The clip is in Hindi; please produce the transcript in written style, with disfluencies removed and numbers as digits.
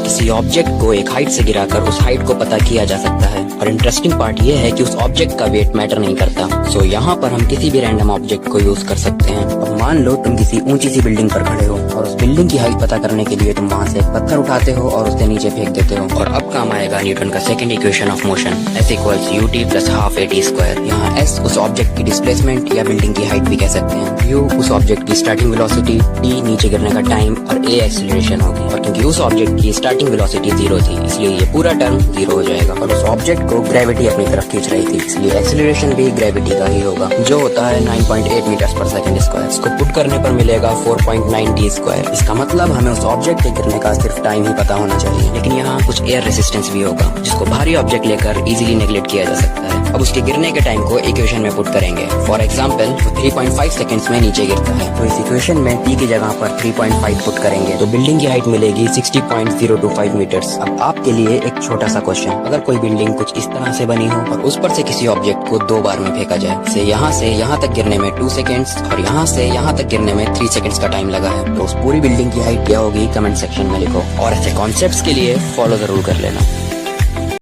किसी ऑब्जेक्ट को एक हाइट से गिराकर उस हाइट को पता किया जा सकता है। और इंटरेस्टिंग पार्ट ये है कि उस ऑब्जेक्ट का वेट मैटर नहीं करता। सो यहाँ पर हम किसी भी रैंडम ऑब्जेक्ट को यूज कर सकते हैं। अब मान लो तुम किसी ऊंची सी बिल्डिंग पर खड़े हो और उस बिल्डिंग की हाइट पता करने के लिए तुम वहाँ से एक पत्थर उठाते हो और उससे नीचे फेंक देते हो। और अब काम आएगा न्यूटन का second equation of motion, S = ut + ½ at²। यहाँ S उस ऑब्जेक्ट की डिस्प्लेसमेंट या बिल्डिंग की हाइट भी कह सकते हैं, U उस ऑब्जेक्ट की स्टार्टिंग वेलोसिटी, T नीचे गिरने का टाइम और A एक्सीलरेशन होगी। और क्योंकि उस ऑब्जेक्ट की स्टार्टिंग वेलोसिटी 0 थी, इसलिए ये पूरा टर्म 0 हो जाएगा। और उस ऑब्जेक्ट को ग्रेविटी अपनी तरफ खींच रही थी, इसलिए एक्सीलरेशन भी ग्रेविटी का ही होगा, जो होता है 9.8 मीटर/सेकंड²। इसको पुट करने पर मिलेगा 4.9 t²। इसका मतलब हमें उस ऑब्जेक्ट के गिरने का सिर्फ टाइम ही पता होना चाहिए। लेकिन यहाँ कुछ एयर रेसिस्टेंस भी होगा, जिसको भारी ऑब्जेक्ट लेकर इजीली नेग्लेक्ट किया जा सकता है। अब उसके गिरने के टाइम को इक्वेशन में पुट करेंगे। फॉर एग्जांपल वो 3.5 सेकंड्स में नीचे गिरता है, तो इस इक्वेशन में t की जगह पर 3.5 पुट करेंगे तो बिल्डिंग की हाइट मिलेगी 60.025 मीटर्स। अब आपके लिए एक छोटा सा क्वेश्चन, अगर कोई बिल्डिंग कुछ इस तरह से बनी हो और उस पर से किसी ऑब्जेक्ट को 2 बार में फेंका जाए, से यहाँ तक गिरने में 2 सेकंड्स और यहाँ से यहाँ तक गिरने में 3 सेकंड्स का टाइम लगा है, तो उस पूरी बिल्डिंग की हाइट क्या होगी कमेंट सेक्शन में लिखो। और ऐसे कॉन्सेप्ट्स के लिए फॉलो जरूर कर लेना।